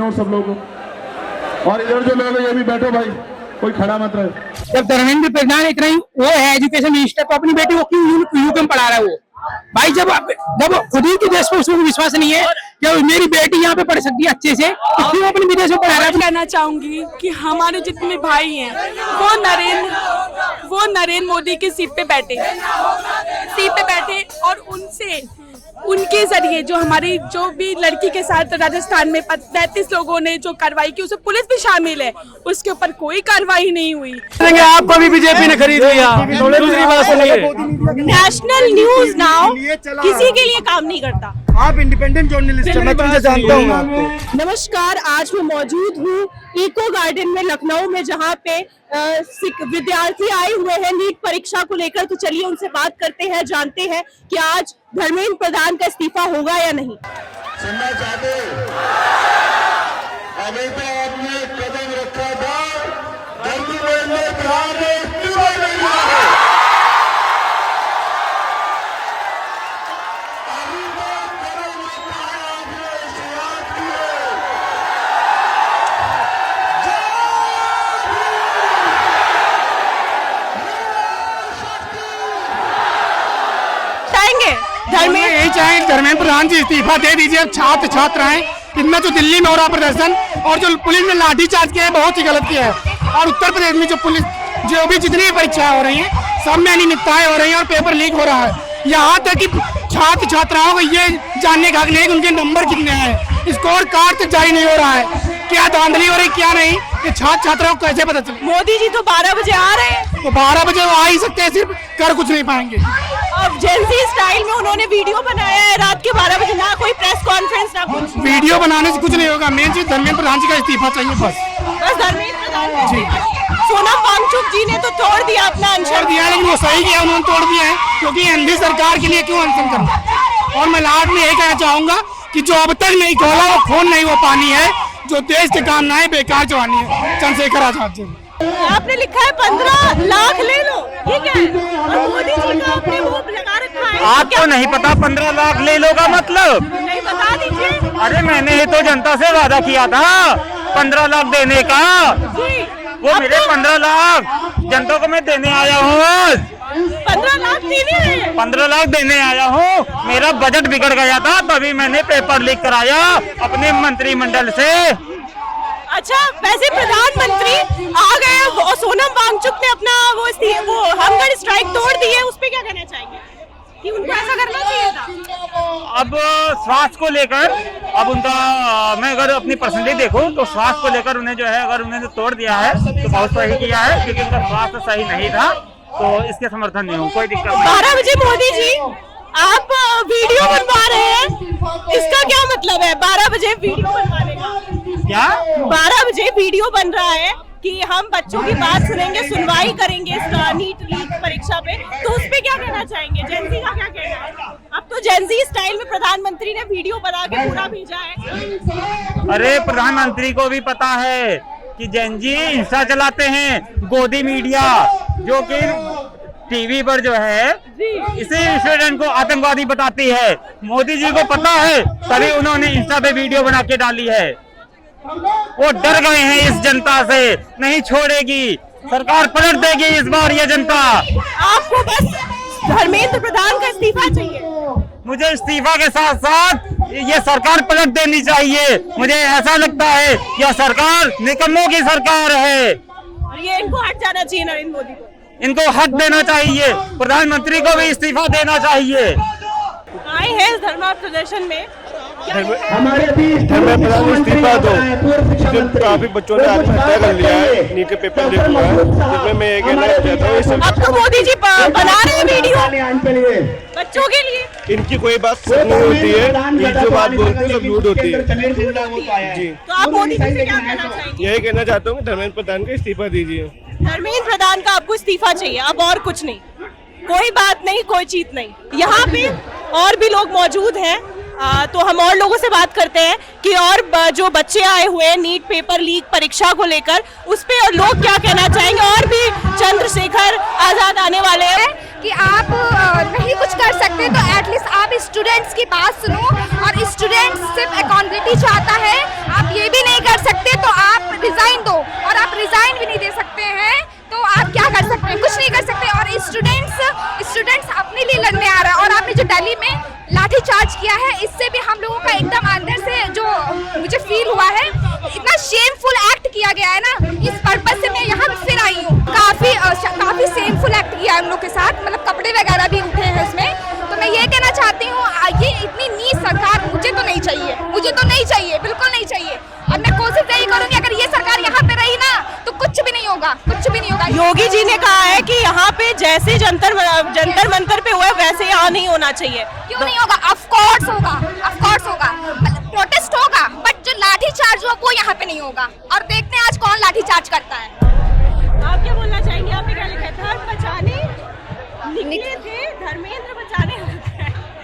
Note सब लोगों को। और इधर जो लोग हैं ये भी बैठो भाई, कोई खड़ा मत रहे। जब धर्मेंद्र प्रधान इतना ही वो है एजुकेशन मिनिस्टर, तो अपनी बेटी को क्यों यूके में पढ़ा रहा है वो भाई? जब खुद ही के देश पर उसको विश्वास नहीं है कि मेरी बेटी यहाँ पे पढ़ सकती है अच्छे से, तो क्यों अपने विदेश में पढ़ा रहा है? कहना चाहूंगी कि हमारे जितने भाई हैं वो नरेंद्र मोदी की सीट पे बैठे और उनके जरिए जो भी लड़की के साथ राजस्थान में 35 लोगों ने जो कार्रवाई की, उसमें पुलिस भी शामिल है, उसके ऊपर कोई कार्रवाई नहीं हुई। आपको भी बीजेपी ने खरीद लिया। दूसरी बात सुनिए, नेशनल न्यूज नाउ किसी के लिए काम नहीं करता। आप इंडिपेंडेंट जर्नलिस्ट हैं, मैं तुमसे जानता हूँ आपको। नमस्कार, आज मैं मौजूद हूँ इको गार्डन में लखनऊ में, जहाँ पे विद्यार्थी आए हुए हैं नीट परीक्षा को लेकर। तो चलिए उनसे बात करते हैं, जानते हैं कि आज धर्मेंद्र प्रधान का इस्तीफा होगा या नहीं। सुनना चाहते अभी तो आपने कदम रखा था, धर्मेंद्र प्रधान ने इस्तीफा नहीं दिया है। अभी तो कदम रखा है, आपने शुरुआत की है। यही चाहे धर्मेंद्र प्रधान जी इस्तीफा दे दीजिए। छात्र छात्र हैं, इनमें जो दिल्ली में हो रहा प्रदर्शन और जो पुलिस ने लाठीचार्ज किया है, बहुत ही गलत किया है। और उत्तर प्रदेश में जो पुलिस जो भी जितनी भी परीक्षाएं हो रही हैं, सब में अनियमितताएं हो रही हैं और पेपर लीक हो रहा है। यहाँ तक कि छात्र छात्राओं को ये जानने का हक नहीं है कि उनके नंबर कितने हैं, स्कोर कार्ड तक जारी नहीं हो रहा है। क्या धांधली हो रही क्या नहीं, ये छात्र छात्राओं को कैसे पता चले? मोदी जी तो 12 बजे आ रहे हैं, तो 12 बजे वो आ ही सकते हैं, सिर्फ कर कुछ नहीं पाएंगे। अब जेंजी स्टाइल में उन्होंने वीडियो बनाया है रात के 12 बजे, ना कोई प्रेस कॉन्फ्रेंस ना कुछ। वीडियो बनाने से कुछ नहीं होगा, मेन चीज धर्मेंद्र प्रधान जी का इस्तीफा चाहिए बस। धर्मेंद्र प्रधान जी, सोनम वांगचुक जी ने तो तोड़ दिया अपना अनशन दिया, लेकिन वो सही किया, उन्होंने तोड़ दिया है, क्योंकि एनडीए सरकार के लिए क्यों अनशन करना। और मैं लास्ट में यही कहना चाहूंगा कि जो अब तक नहीं खोला वो खून नहीं, वो पानी है, जो देश के काम ना है बेकार जवानी है। चंद्रशेखर आजाद जी, आपने लिखा है 15 लाख ले लो, ठीक है, और मोदी जी का आपने वो लगा रखा है। आपको नहीं पता 15 लाख ले लो का मतलब? नहीं, बता दीजिए। अरे मैंने ही तो जनता से वादा किया था 15 लाख देने का। वो मेरे 15 लाख जनता को मैं देने आया हूँ। 15 लाख देने हैं? 15 लाख देने आया हूँ। मेरा बजट बिगड़ गया था, तभी मैंने पेपर लीक कराया अपने मंत्रिमंडल से। अच्छा, वैसे प्रधानमंत्री आ गए और सोनम वांगचुक ने अपना वो हमगढ़ स्ट्राइक तोड़ दी है, उस पे क्या कहना चाहेंगे कि उनको ऐसा करना चाहिए था? अब स्वास्थ्य को लेकर, अब उनका मैं अगर अपनी पर्सनली देखूं तो स्वास्थ्य को लेकर उन्हें जो है, अगर उन्होंने तोड़ दिया है तो बहुत सही किया है, क्योंकि उनका स्वास्थ्य सही नहीं था, तो इसके समर्थन नहीं हूँ, कोई दिक्कत नहीं। 12 बजे मोदी जी आप वीडियो बनवा रहे हैं, इसका क्या मतलब है? 12 बजे वीडियो बनवाने का क्या? 12 बजे वीडियो बन रहा है कि हम बच्चों की बात सुनेंगे, सुनवाई करेंगे इस नीट परीक्षा पे, तो उस पे क्या कहना चाहेंगे? जेंजी का क्या कहना है? अब तो जेंजी स्टाइल में प्रधानमंत्री ने वीडियो बना के पूरा भेजा है। अरे प्रधानमंत्री को भी पता है कि जेंजी इंस्टा चलाते हैं, गोदी मीडिया, जो कि टीवी पर जो है इसी स्टूडेंट को आतंकवादी बताती है। मोदी जी को पता है, तभी उन्होंने इंस्टा पे वीडियो बना के डाली है। वो डर गए हैं इस जनता से, नहीं छोड़ेगी सरकार, पलट देगी इस बार ये जनता। आपको बस धर्मेंद्र प्रधान का इस्तीफा चाहिए? मुझे इस्तीफा के साथ साथ ये सरकार पलट देनी चाहिए। मुझे ऐसा लगता है यह सरकार निकम्मों की सरकार है और ये इनको हट जाना चाहिए, नरेंद्र मोदी को इनको हट देना चाहिए, प्रधानमंत्री को भी इस्तीफा देना चाहिए। आए हैं इस धरना प्रदर्शन में, हमारे धर्मेंद्र प्रधान इस्तीफा दो। काफी बच्चों ने आत्महत्या कर लिया है, नीट के पेपर लीक हुआ है, जिसमें मैं ये कहना चाहता हूँ, अब तो मोदी जी बना रहे हैं वीडियो बच्चों के लिए। इनकी कोई बात सच नहीं होती है, ये जो बात बोलते हैं सब झूठ होती है जी। तो आप मोदी जी से क्या कहना चाहेंगे? यही कहना चाहता हूँ कि धर्मेंद्र प्रधान का इस्तीफा दीजिए। धर्मेंद्र प्रधान का आपको इस्तीफा चाहिए, अब और कुछ नहीं, कोई बात नहीं, कोई चीज नहीं। यहाँ पे और भी लोग मौजूद हैं, तो हम और लोगों से बात करते हैं कि और जो बच्चे आए हुए हैं नीट पेपर लीक परीक्षा को लेकर, उस पे और लोग क्या कहना चाहेंगे। और भी चंद्रशेखर आजाद आने वाले हैं कि आप नहीं कुछ कर सकते तो एटलीस्ट आप स्टूडेंट्स की बात सुनो, और स्टूडेंट्स सिर्फ अकाउंटेबिलिटी चाहता है। आप ये भी नहीं करने आ रहा है। और आपने जो दिल्ली में लाठी चार्ज किया है, इससे भी हम लोगों का एकदम अंदर से जो मुझे फील हुआ है, इतना शेमफुल एक्ट किया गया है ना, इस पर्पज से मैं यहाँ फिर आई हूँ। काफी शेमफुल एक्ट किया है हम लोग के साथ, मतलब कपड़े वगैरह भी उठे हैं उसमें। तो मैं ये कहना चाहती हूँ, ये इतनी नीच सरकार मुझे तो नहीं चाहिए, बिल्कुल नहीं चाहिए। अब मैं कोशिश यही करूंगी, अगर ये सरकार यहाँ पे रही ना तो कुछ भी नहीं होगा। योगी जी ने कहा है कि यहाँ पे जैसे जंतर मंतर पे हुआ है वैसे यहाँ नहीं होना चाहिए। क्यों नहीं होगा? ऑफ कोर्स होगा, प्रोटेस्ट होगा, बट जो लाठी चार्ज हुआ वो यहाँ पे नहीं होगा। और देखते हैं आज कौन लाठी चार्ज करता है। आप क्या बोलना चाहेंगे? आपने क्या लिखा था? बचाने निकले थे, धर्मेंद्र बचाने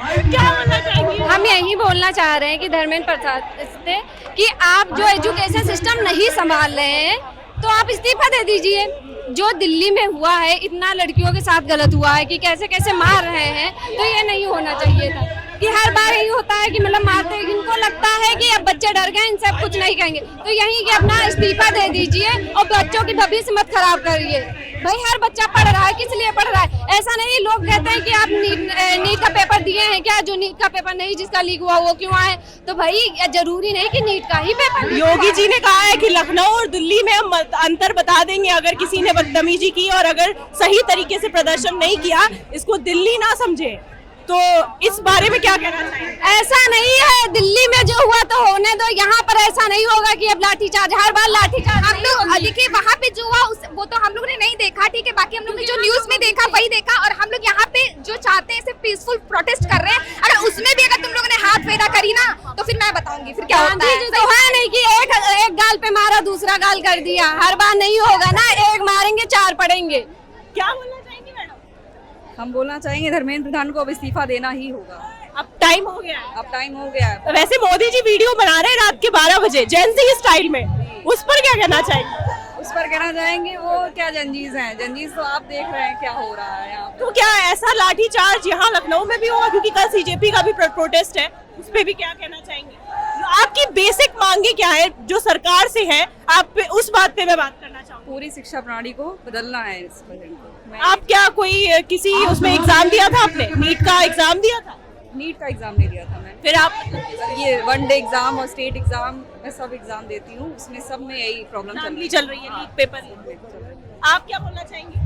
क्या बोलना चाहेंगे? हम यही बोलना चाह रहे हैं कि धर्मेंद्र प्रसाद से कि आप जो एजुकेशन सिस्टम नहीं संभाल रहे हैं तो आप इस्तीफा दे दीजिए। जो दिल्ली में हुआ है, इतना लड़कियों के साथ गलत हुआ है कि कैसे कैसे मार रहे हैं, तो ये नहीं होना चाहिए था। कि हर बार यही होता है कि मतलब मारते हैं, इनको लगता है कि अब बच्चे डर गए, इनसे अब कुछ नहीं कहेंगे, तो यही कि अपना इस्तीफा दे दीजिए और बच्चों की भविष्य मत खराब करिए। भाई हर बच्चा पढ़ रहा है, किस लिए पढ़ रहा है? ऐसा नहीं लोग कहते हैं कि आप नीट का पेपर दिए हैं क्या? जो नीट का पेपर नहीं, जिसका लीक हुआ वो क्यों आए? तो भाई जरूरी नहीं कि नीट का ही पेपर। योगी जी ने कहा है कि लखनऊ और दिल्ली में हम अंतर बता देंगे, अगर किसी ने बदतमीजी की और अगर सही तरीके से प्रदर्शन नहीं किया, इसको दिल्ली ना समझे। तो इस बारे में क्या कहना चाहिए? ऐसा नहीं है, दिल्ली में जो हुआ तो होने दो, यहाँ पर ऐसा नहीं होगा कि अब लाठीचार्ज, हर बार लाठीचार्ज। हम लोग देखिए वहाँ पे जो हुआ वो तो हम लोग ने नहीं देखा, ठीक है, बाकी हम लोग ने जो न्यूज में देखा वही देखा। और हम लोग यहाँ पे जो चाहते हैं सिर्फ पीसफुल प्रोटेस्ट कर रहे हैं। अगर उसमें भी अगर तुम लोगों ने हाथ फेरा करी ना तो फिर मैं बताऊंगी फिर क्या होता है। तो है नहीं कि एक गाल पे मारा दूसरा गाल कर दिया, हर बार नहीं होगा ना, एक मारेंगे चार पड़ेंगे। क्या बोलना चाहेंगे मैडम? हम बोलना चाहेंगे धर्मेंद्र प्रधान को अब इस्तीफा देना ही होगा। अब टाइम हो गया है। वैसे मोदी जी वीडियो बना रहे हैं रात के 12 बजे जेंजी स्टाइल में, उस पर क्या कहना चाहेंगे? उस पर कहना चाहेंगे वो क्या जंजीज हैं, जंजीज तो आप देख रहे हैं क्या हो रहा है यहाँ पे। तो क्या ऐसा लाठीचार्ज यहाँ लखनऊ में भी होगा? क्योंकि कल सीजेपी का भी प्रोटेस्ट है, उस पे भी क्या कहना चाहेंगे? आपकी बेसिक मांगे क्या है जो सरकार से है, आप उस बात पे मैं बात करना चाहूँगी। पूरी शिक्षा प्रणाली को बदलना है इस बजट को। आप क्या कोई किसी उसमें एग्जाम दिया था? आपने नीट का एग्जाम दिया था? नीट का एग्जाम नहीं दिया था मैंने। फिर आप ये वन डे एग्जाम और स्टेट एग्जाम मैं सब एग्जाम देती हूँ, उसमें सब में यही प्रॉब्लम चल रही है नीट पेपर। आप क्या बोलना चाहेंगे?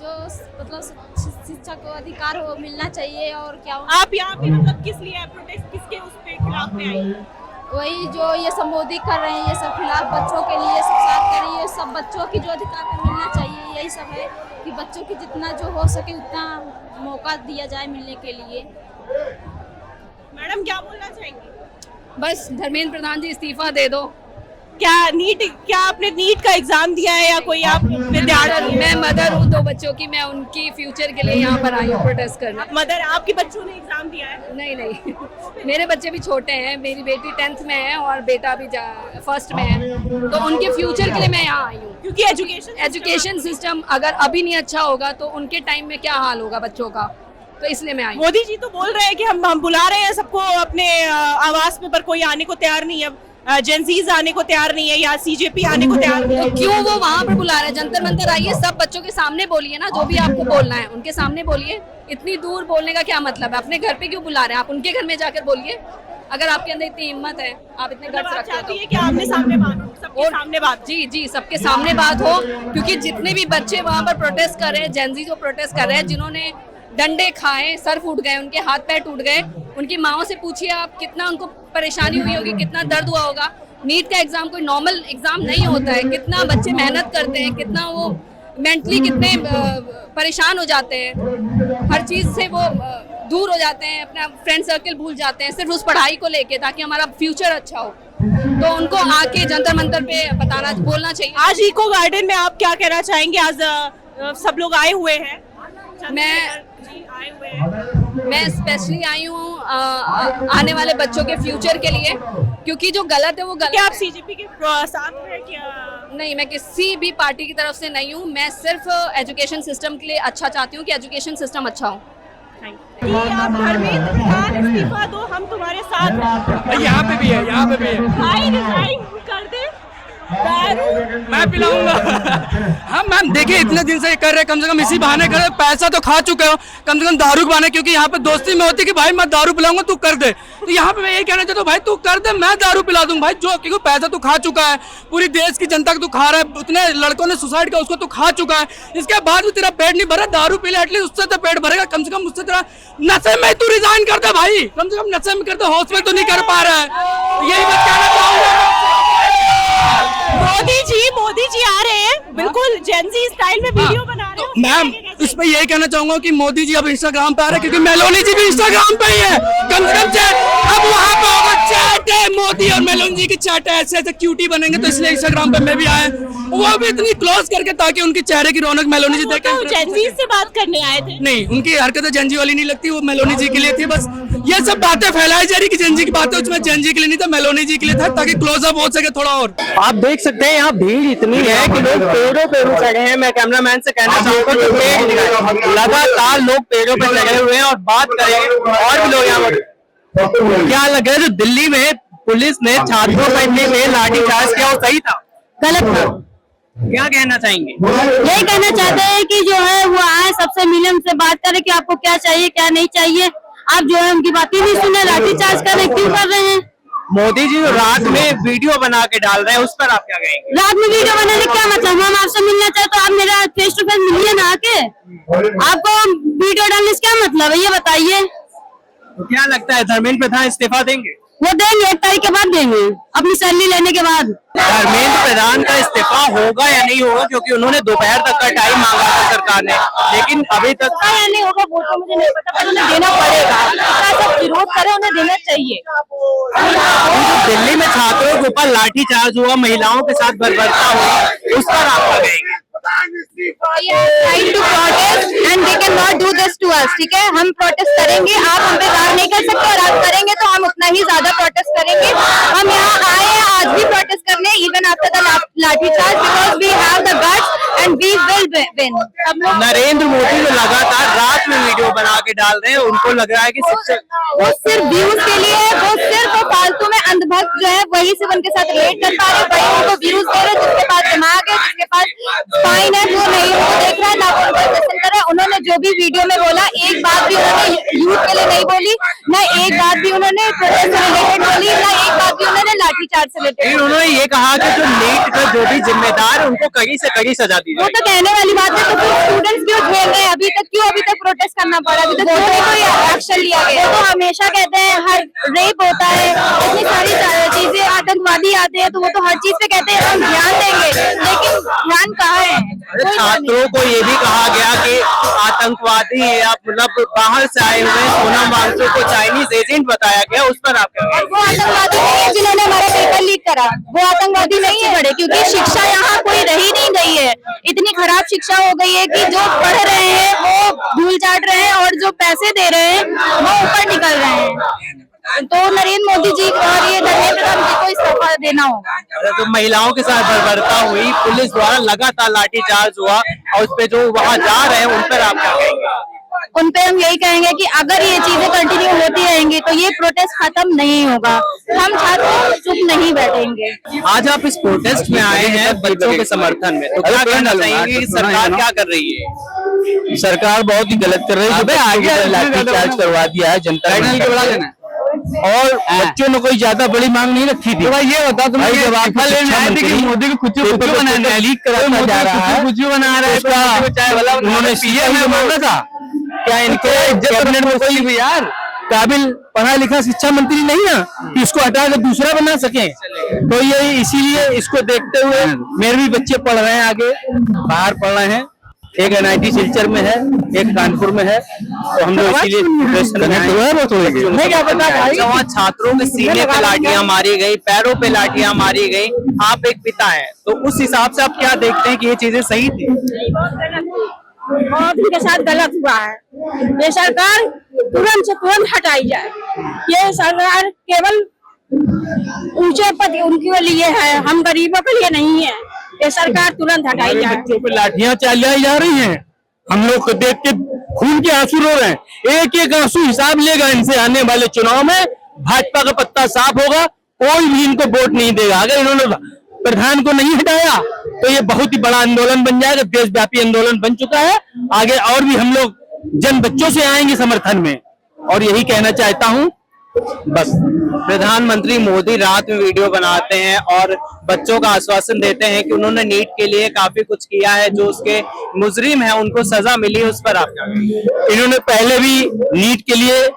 जो मतलब शिक्षा को अधिकार हो मिलना चाहिए। और क्या आप यहाँ पे मतलब किस लिए प्रोटेस्ट, किसके उस पे खिलाफ में आई? वही जो ये संबोधित कर रहे हैं, ये सब खिलाफ बच्चों के लिए सब साथ कर रही है, सब बच्चों की जो अधिकार को मिलना चाहिए, यही सब है कि बच्चों की जितना जो हो सके उतना मौका दिया जाए मिलने के लिए। मैडम क्या बोलना चाहेंगी? बस धर्मेंद्र प्रधान जी इस्तीफा दे दो। क्या आपने नीट का एग्जाम दिया है या कोई आप विद्यार्थी? मैं मदर हूँ 2 बच्चों की, मैं उनकी फ्यूचर के लिए यहाँ पर आई हूँ प्रोटेस्ट करना। मदर, आपके बच्चों ने एग्जाम दिया है? नहीं मेरे बच्चे भी छोटे हैं, मेरी बेटी 10th में है और बेटा भी 1st में है, तो उनके फ्यूचर के लिए मैं यहाँ आई हूँ। क्योंकि एजुकेशन सिस्टम अगर अभी नहीं अच्छा होगा तो उनके टाइम में क्या हाल होगा बच्चों का, तो इसलिए मैं आई। मोदी जी तो बोल रहे हैं कि हम बुला रहे हैं सबको अपने आवास पे, पर कोई आने को तैयार नहीं है, जेंजीज आने को तैयार नहीं है या सीजेपी आने को तैयार नहीं है। तो क्यों वो वहाँ पे बुला रहे हैं? जंतर मंतर आइए, सब बच्चों के सामने बोलिए ना, जो भी आपको बोलना है उनके सामने बोलिए। इतनी दूर बोलने का क्या मतलब है? अपने घर पे क्यों बुला रहे हैं? आप उनके घर में जाकर बोलिए, अगर आपके अंदर इतनी हिम्मत है, आप इतने गट्स रखते हो तो। कि आमने सामने बात हो, सबके सामने बात। जी सबके सामने बात हो, क्योंकि जितने भी बच्चे वहाँ पर प्रोटेस्ट कर रहे हैं, जेंजी जो प्रोटेस्ट कर रहे हैं, जिन्होंने डंडे खाए, सर फूट गए, उनके हाथ पैर टूट गए, उनकी माओ से पूछिए आप, कितना उनको परेशानी हुई होगी, कितना दर्द हुआ होगा। नीट का एग्जाम कोई नॉर्मल एग्जाम नहीं होता है, कितना बच्चे मेहनत करते हैं, कितना वो मेंटली कितने परेशान हो जाते हैं, हर चीज़ से वो दूर हो जाते हैं, अपना फ्रेंड सर्कल भूल जाते हैं सिर्फ उस पढ़ाई को लेके, ताकि हमारा फ्यूचर अच्छा हो। तो उनको आके जंतर मंतर पे बोलना चाहिए। आज इको गार्डन में आप क्या कहना चाहेंगे? आज सब लोग आए हुए हैं, मैं स्पेशली आई हूँ आने वाले बच्चों के फ्यूचर के लिए, क्योंकि जो गलत है वो गलत। क्या आप सीजेपी के साथ हैं क्या? नहीं, मैं किसी भी पार्टी की तरफ से नहीं हूँ, मैं सिर्फ एजुकेशन सिस्टम के लिए अच्छा चाहती हूँ कि एजुकेशन सिस्टम अच्छा हो। आप धर्मेंद्र प्रधान इस्तीफा दो, हम तुम्हारे साथ हैं। यहाँ पे भी है, यहाँ पे भी है। भाई रिजाइन कर दे, दारू? मैं पिलाऊंगा। हम मैम देखिए इतने दिन से ये कर रहे, कम से कम इसी बहाने कर रहे, पैसा तो खा चुके हो, कम से कम दारू के बहाने, क्योंकि यहाँ पे दोस्ती में होती कि भाई मैं दारू पिलाऊंगा तू कर दे, तो यहाँ पे मैं यही कहना चाहता हूँ भाई तू कर दे, मैं दारू पिला दूंगा भाई, जो क्योंकि पैसा तू खा चुका है, पूरी देश की जनता को तू खा रहा है, उतने लड़कों ने सुसाइड किया उसको तू खा चुका है, इसके बाद भी तेरा पेट नहीं भरा, दारू पी ले एटलीस्ट उससे तो पेट भरेगा, कम से कम उससे तेरा नशे में तू रिजाइन कर दे भाई, कम से कम नशे में कर दे, हाउस में तो नहीं कर पा रहा है, यही मैं कहना चाहूंगा। मोदी जी आ रहे हैं, बिल्कुल जेनजी स्टाइल में वीडियो बना रहे हैं। मैम इस पे यही कहना चाहूंगा कि मोदी जी अब इंस्टाग्राम पे आ रहे हैं, क्योंकि मेलोनी जी भी इंस्टाग्राम पे ही है, कम से कम अब वहाँ पे होगा चैट है, मोदी और मेलोनी जी की चैट है, ऐसे ऐसे क्यूटी बनेंगे, तो इसलिए इंस्टाग्राम पे मैं भी आया, वो भी इतनी क्लोज करके ताकि उनके चेहरे की रौनक मेलोनी जी देखे। जेनजी से बात करने आए थे? नहीं, उनकी हरकतें जेनजी वाली नहीं लगती, वो मेलोनी जी के लिए थी, बस ये सब बातें फैलाई जा रही कि जेनजी की बातें, उसमें जेनजी के लिए नहीं था, मेलोनी जी के लिए था, ताकि क्लोजअप हो सके थोड़ा और। आप देख सकते हैं यहाँ भीड़ इतनी है कि लोग पेड़ों पे चढ़े हैं। मैं कैमरामैन से कहना चाहूंगा कि पेड़ दिखाएं, लगातार लोग पेड़ों पे चढ़े हुए हैं और बात करेंगे और भी लोग यहाँ पर। क्या लग रहा है जो दिल्ली में पुलिस ने छात्रों पर लाठीचार्ज किया वो सही था? गलत था। क्या कहना चाहेंगे? यही कहना चाहते हैं कि जो है वो आए, सबसे मिले, उनसे बात करें कि आपको क्या चाहिए क्या नहीं चाहिए, आप जो है उनकी बातें नहीं सुने, लाठीचार्ज कर रहे, क्यों कर रहे हैं? मोदी जी रात में वीडियो बना के डाल रहे हैं, उस पर आप क्या कहेंगे? रात में वीडियो बनाने क्या मतलब? हम आपसे मिलना चाहे तो आप मेरा फेस टू फेस मिलिए ना आके, आपको वीडियो डालने से क्या मतलब है ये बताइए। तो क्या लगता है धर्मेंद्र प्रधान इस्तीफा देंगे? वो देंगे 1 तारीख के बाद देंगे, अपनी सैलरी लेने के बाद। धर्मेंद्र प्रधान का इस्तीफा होगा या नहीं होगा, क्योंकि उन्होंने दोपहर तक का टाइम मांगा था सरकार ने, लेकिन अभी तक या नहीं होगा वो तो मुझे नहीं पता, पर उन्हें देना पड़ेगा, सब विरोध करे उन्हें देना चाहिए। दिल्ली में छात्रों के ऊपर लाठीचार्ज हुआ, महिलाओं के साथ बर्बरता हुआ, उस पर आप क्या कहेंगे? trying to protest and they cannot do this to us, ठीक है? हम प्रोटेस्ट करेंगे, आप हम पे वार नहीं कर सकते, और आप करेंगे तो हम उतना ही ज्यादा प्रोटेस्ट करेंगे। हम यहाँ आए हैं आज भी प्रोटेस्ट करने, even after the lathicharge, because we have the guts and we will win. Narendra Modi जो लगातार रात में वीडियो बना के डाल रहे हैं, उनको लग रहा है कि वो सिर्फ व्यूज के लिए, वो सिर्फ फालतू में अंधभक्त जो है वही सिर्फ उनके साथ रिलेट कर पा रहे, वही उनको व्यूज दे रहे, जिसके पास दिमाग है, जिसके पास स्पाइन है, वो नहीं उनको देख रहा है, ना उनको लिसन कर रहा है। उन्होंने जो भी वीडियो में बोला, एक बात भी उन्होंने यूथ के लिए नहीं बोली, ना एक बात भी उन्होंने प्रोटेस्ट से रिलेटेड बोली, ना एक बात भी उन्होंने लाठीचार्ज से रिलेटेड। उन्होंने ये कहा कि जो नीट का जो भी जिम्मेदार है उनको कड़ी से कड़ी सजा दी वो तो कहने वाली बात है, तो फिर स्टूडेंट्स क्यों झेल रहे हैं अभी तक? क्यों अभी तक प्रोटेस्ट करना पड़ा? अभी तक कोई एक्शन लिया गया? वो तो हमेशा कहते हैं हर रेप होता है, इतनी सारी चीजें, आतंकवादी आते हैं, तो वो तो हर चीज पे कहते हैं हम ध्यान देंगे, लेकिन ध्यान कहाँ है? छात्रों को ये भी कहा गया कि आतंकवादी या मतलब बाहर से आए हुए सोनम वांगचुक को चाइनीज एजेंट बताया गया, उस पर आप क्या कहेंगे? वो आतंकवादी नहीं है जिन्होंने हमारा पेपर लीक करा, वो आतंकवादी नहीं है बड़े, क्योंकि शिक्षा यहाँ कोई रही नहीं गई है। इतनी खराब शिक्षा हो गई है कि जो पढ़ रहे हैं वो धूल चाट रहे हैं, और जो पैसे दे रहे हैं वो ऊपर निकल रहे हैं। तो नरेंद्र मोदी जी और ये धर्मेंद्र प्रधान जी को इस्तीफा देना होगा। तो महिलाओं के साथ बर्बरता हुई, पुलिस द्वारा लगातार लाठीचार्ज हुआ, और उस पे जो वहाँ जा रहे हैं उन पर आप क्या कहेंगे? उन पे हम यही कहेंगे कि अगर ये चीजें कंटिन्यू होती रहेंगी तो ये प्रोटेस्ट खत्म नहीं होगा, हम छात्र चुप नहीं बैठेंगे। आज आप इस प्रोटेस्ट में आए हैं बच्चों के समर्थन में, तो क्या कहना चाहिए कि सरकार क्या कर रही है? सरकार बहुत ही गलत कर रही है, लाठीचार्ज करवा दिया है जनता ने, और बच्चों ने कोई ज्यादा बड़ी मांग नहीं रखी थी। भाई ये बता तुम्हें जब आंखा लेने आए थे कि मोदी को कुछ बनाना लीक कराता जा रहा है, कुछ बना रहा है, उन्होंने सीएम में मांगा था क्या? इनके कैबिनेट में कोई भी यार काबिल पढ़ा लिखा शिक्षा मंत्री नहीं है कि इसको हटा के दूसरा बना सके? तो ये इसीलिए इसको देखते हुए मेरे भी बच्चे पढ़ रहे हैं, आगे बाहर पढ़ रहे हैं, एक NIT सिलचर में है, एक कानपुर में है, तो हम लोग इसीलिए क्या पता छात्रों के सीने पे लाठियां मारी गई, पैरों पे लाठियां मारी गई। आप एक पिता हैं, तो उस हिसाब से आप क्या देखते हैं कि ये चीजें सही थी? बहुत इनके साथ गलत हुआ है, ये सरकार तुरंत से तुरंत हटाई जाए। ये सरकार केवल ऊंचे पद उनके लिए है, हम गरीबों के लिए नहीं है। ये सरकार तुरंत हटाई जाए। बच्चों पे लाठियां चलाई जा रही हैं, हम लोग को देख के खून के आंसू रो रहे हैं। एक एक आंसू हिसाब लेगा इनसे, आने वाले चुनाव में भाजपा का पत्ता साफ होगा, कोई भी इनको वोट नहीं देगा। अगर इन्होंने प्रधान को नहीं हटाया तो ये बहुत ही बड़ा आंदोलन बन जाएगा, देशव्यापी आंदोलन बन चुका है। आगे और भी हम लोग जन बच्चों से आएंगे समर्थन में, और यही कहना चाहता हूं बस। प्रधानमंत्री मोदी रात में वीडियो बनाते हैं और बच्चों का आश्वासन देते हैं कि उन्होंने नीट के लिए काफी कुछ किया है, जो उसके मुजरिम हैं उनको सजा मिली है, उस पर आप क्या कहेंगे? इन्होंने पहले भी नीट के लिए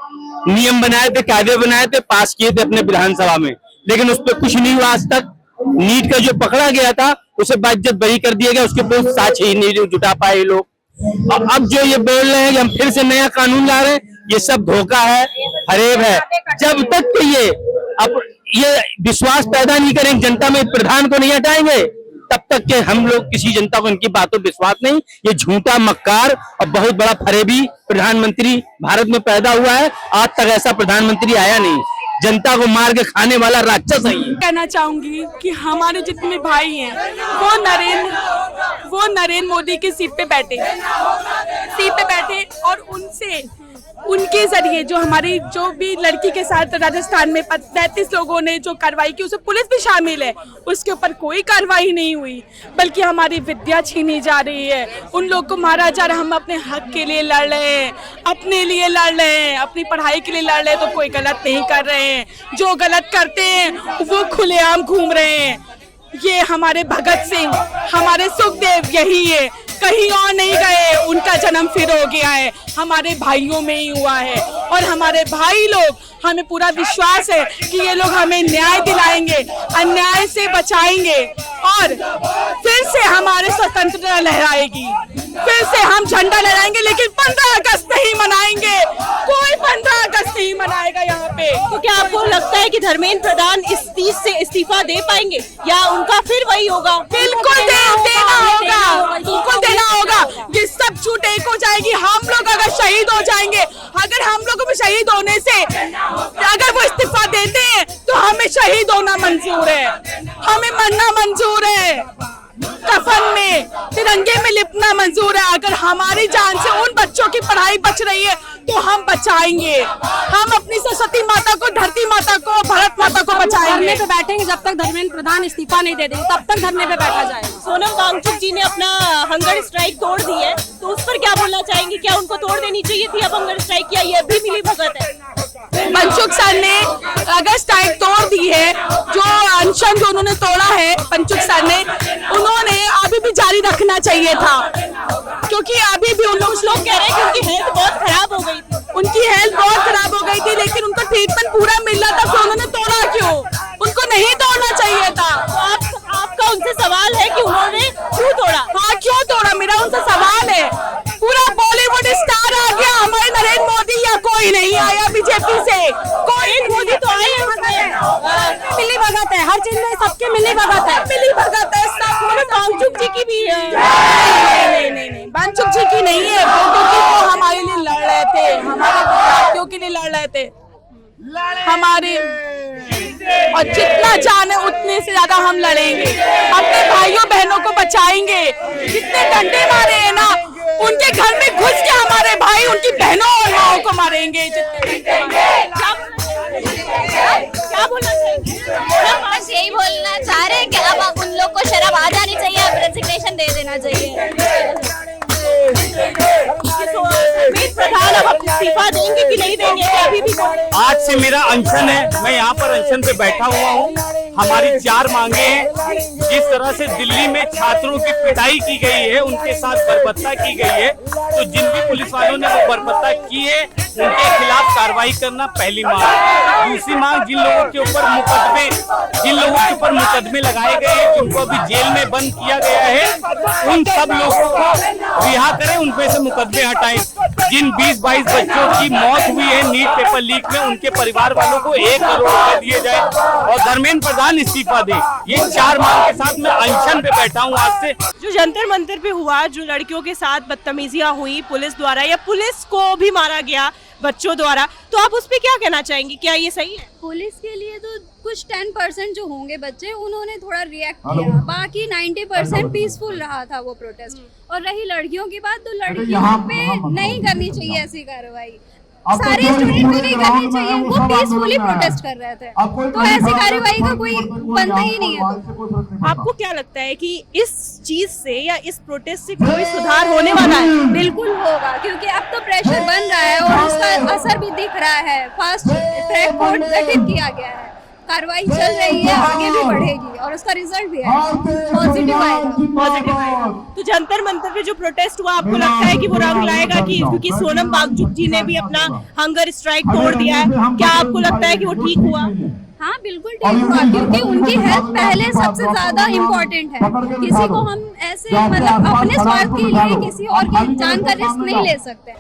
नियम बनाए थे, कायदे बनाए थे, पास किए थे अपने विधानसभा में, लेकिन उस पर कुछ नहीं हुआ आज तक। नीट का जो पकड़ा गया था उसे बाइज्जत बरी कर दिया गया, उसके कोई साक्ष्य ही नहीं जुटा पाए लोग। अब जो ये बोल रहे हैं कि हम फिर से नया कानून ला रहे हैं, ये सब धोखा है, फरेब है। जब तक कि ये विश्वास पैदा नहीं करेंगे जनता में, प्रधान को नहीं हटाएंगे, तब तक के हम लोग किसी जनता को इनकी बातों पर विश्वास नहीं। ये झूठा मक्कार और बहुत बड़ा फरेबी प्रधानमंत्री भारत में पैदा हुआ है। आज तक ऐसा प्रधानमंत्री आया नहीं, जनता को मार के खाने वाला राक्षस है। कहना चाहूंगी कि हमारे जितने भाई हैं वो नरेंद्र मोदी की सीट पे बैठे और उनके जरिए जो हमारी जो भी लड़की के साथ राजस्थान में 35 लोगों ने जो कार्रवाई की, उसमें पुलिस भी शामिल है, उसके ऊपर कोई कार्रवाई नहीं हुई, बल्कि हमारी विद्या छीनी जा रही है, उन लोग को मारा जा रहा है। हम अपने हक के लिए लड़ रहे हैं, अपने लिए लड़ रहे हैं, अपनी पढ़ाई के लिए लड़ रहे हैं, तो कोई गलत नहीं कर रहे हैं। जो गलत करते हैं वो खुलेआम घूम रहे हैं। ये हमारे भगत सिंह, हमारे सुखदेव यही है, कहीं और नहीं गए। उनका जन्म फिर हो गया है, हमारे भाइयों में ही हुआ है, और हमारे भाई लोग, हमें पूरा विश्वास है कि ये लोग हमें न्याय दिलाएंगे, अन्याय से बचाएंगे, और फिर से हमारे स्वतंत्रता लहराएगी, फिर से हम झंडा लहराएंगे। लेकिन 15 अगस्त नहीं मनाएंगे, कोई 15 अगस्त नहीं मनाएगा यहाँ पे। तो क्या आपको लगता है कि धर्मेंद्र प्रधान इस चीज से इस्तीफा दे पाएंगे, या उनका फिर वही होगा? बिल्कुल देना होगा। ये सब छूट एक हो जाएगी। हम लोग अगर शहीद हो जाएंगे, अगर हम लोगों में शहीद होने से अगर वो इस्तीफा देते हैं, तो हमें शहीद होना मंजूर है, हमें मरना मंजूर है, कफन में तिरंगे में लिपना मंजूर है। अगर हमारी जान से उन बच्चों की पढ़ाई बच रही है तो हम बचाएंगे। हम अपनी सरस्वती माता को, धरती माता को, भारत माता को बचाएंगे। धरने पे बैठेंगे जब तक धर्मेंद्र प्रधान इस्तीफा नहीं दे देंगे, तब तक धरने पे बैठा जाएगा। सोनम वांगचुक जी ने अपना हंगर स्ट्राइक तोड़ दी है, तो उस पर क्या बोलना चाहेंगे? क्या उनको तोड़ देनी चाहिए थी अब हंगर स्ट्राइक, या ये भी मिली भगत है? पंचुक सर ने अगर स्ट्राइक तोड़ दी है, जो अनशन जो उन्होंने तोड़ा है पंचुक सर ने, उन्होंने अभी भी जारी रखना चाहिए था, क्योंकि अभी भी कुछ लोग कह रहे हैं कि उनकी हेल्थ बहुत खराब हो गई थी। उनकी हेल्थ बहुत खराब हो गई थी, लेकिन उनको ट्रीटमेंट पूरा मिल रहा था, तो उन्होंने तोड़ा क्यों? उनको नहीं तोड़ना चाहिए था। आपका उनसे सवाल है कि उन्होंने क्यों तोड़ा? हाँ, क्यों तोड़ा, मेरा उनसे सवाल है। पूरा बॉलीवुड स्टार आ गया, हमारे नरेंद्र मोदी, या कोई नहीं आया बीजेपी से? कोई मोदी तो आए हैं, मिली भगत है, हर चीज में सबके मिली भगत है, मिली भगत है। वांगचुक जी की भी है? नहीं, वांगचुक जी की नहीं है, क्योंकि वो हमारे लिए लड़ रहे थे, हमारे विद्यार्थियों के लिए लड़ रहे थे, हमारे, और जितना चाहे उतने से ज्यादा हम लड़ेंगे, अपने भाइयों बहनों को बचाएंगे। जितने डंडे मारे हैं ना, उनके घर में घुस के हमारे भाई उनकी बहनों और माओ को मारेंगे। क्या बोलना चाहेंगे? बस यही बोलना चाह रहे हैं कि अब उन लोग को शर्म आ जानी चाहिए, अब रेजिग्नेशन दे देना चाहिए। प्रधान अब इस्तीफा देंगे कि नहीं देंगे? अभी भी आज से मेरा अनशन है, मैं यहाँ पर अनशन पे बैठा हुआ हूँ। हमारी 4 मांगे हैं। जिस तरह से दिल्ली में छात्रों की पिटाई की गई है, उनके साथ बर्बरता की गई है, तो जिन भी पुलिस वालों ने वो बर्बरता की है उनके खिलाफ कार्रवाई करना पहली मांग। दूसरी मांग, जिन लोगों के ऊपर मुकदमे लगाए गए हैं, जिनको अभी जेल में बंद किया गया है, उन सब लोगों को रिहा करें, उनपे से मुकदमे हटाएं। जिन 20-22 बच्चों की मौत हुई है नीट पेपर लीक में, उनके परिवार वालों को 1 करोड़ रुपए दिए जाए, और धर्मेंद्र प्रधान इस्तीफा दे। ये 4 मांग के साथ मैं अनशन पे बैठा हूँ आज से। जो जंतर मंतर पे हुआ, जो लड़कियों के साथ बदतमीजियां हुई पुलिस द्वारा, या पुलिस को भी मारा गया बच्चों द्वारा, तो आप उस पे क्या कहना चाहेंगी? क्या ये सही है? पुलिस के लिए तो कुछ 10% जो होंगे बच्चे, उन्होंने थोड़ा रिएक्ट किया, बाकी 90% पीसफुल रहा था वो प्रोटेस्ट। और रही लड़कियों की बात, तो लड़कियों पे नहीं करनी चाहिए ऐसी कार्रवाई। सारे स्टूडेंट को नहीं करनी चाहिए, वो पीसफुली प्रोटेस्ट कर रहे थे, तो ऐसी कार्यवाही का कोई बनता ही नहीं है। आपको क्या लगता है कि इस चीज से या इस प्रोटेस्ट से कोई सुधार होने वाला है? बिल्कुल होगा, क्योंकि अब तो प्रेशर बन रहा है और उसका असर भी दिख रहा है। फास्ट ट्रैक कोर्ट गठित किया गया है, कार्रवाई चल रही है, आगे भी बढ़ेगी और उसका रिजल्ट भी है पॉजिटिव आएगा। तो जंतर मंतर पे जो प्रोटेस्ट हुआ, आपको लगता है कि वो रंग लाएगा? कि क्योंकि सोनम वांगचुक जी ने भी अपना हंगर स्ट्राइक तोड़ दिया है, क्या आपको लगता है कि वो ठीक हुआ? हाँ बिल्कुल ठीक हुआ, क्योंकि उनकी हेल्थ पहले सबसे ज्यादा इम्पोर्टेंट है। किसी को हम ऐसे मतलब अपने स्वार्थ के लिए किसी और की जान का रिस्क नहीं ले सकते।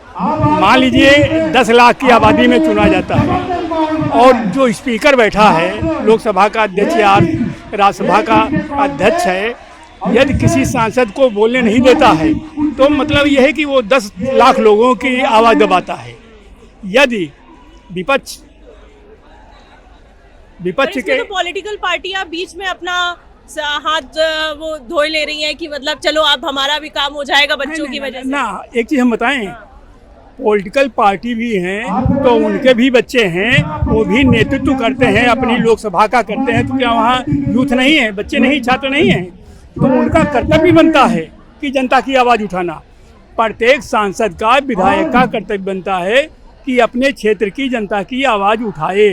मान लीजिए 10 लाख की आबादी में चुना जाता है और जो स्पीकर बैठा है, लोकसभा का अध्यक्ष या राज्यसभा का अध्यक्ष है, यदि किसी सांसद को बोलने नहीं देता है तो मतलब यह है कि वो 10 लाख लोगों की आवाज़ दबाता है। यदि विपक्ष के तो पॉलिटिकल पार्टियां बीच में अपना हाथ वो धोए ले रही हैं कि मतलब चलो अब हमारा भी काम हो जाएगा बच्चों की वजह से। ना, एक चीज़ हम बताएं, पॉलिटिकल पार्टी भी हैं तो उनके भी बच्चे हैं, वो भी नेतृत्व करते हैं, अपनी लोकसभा का करते हैं। तो क्या वहाँ यूथ नहीं है, बच्चे नहीं, छात्र नहीं हैं? तो उनका कर्तव्य बनता है कि जनता की आवाज़ उठाना। प्रत्येक सांसद का, विधायक का कर्तव्य बनता है कि अपने क्षेत्र की जनता की आवाज़ उठाए।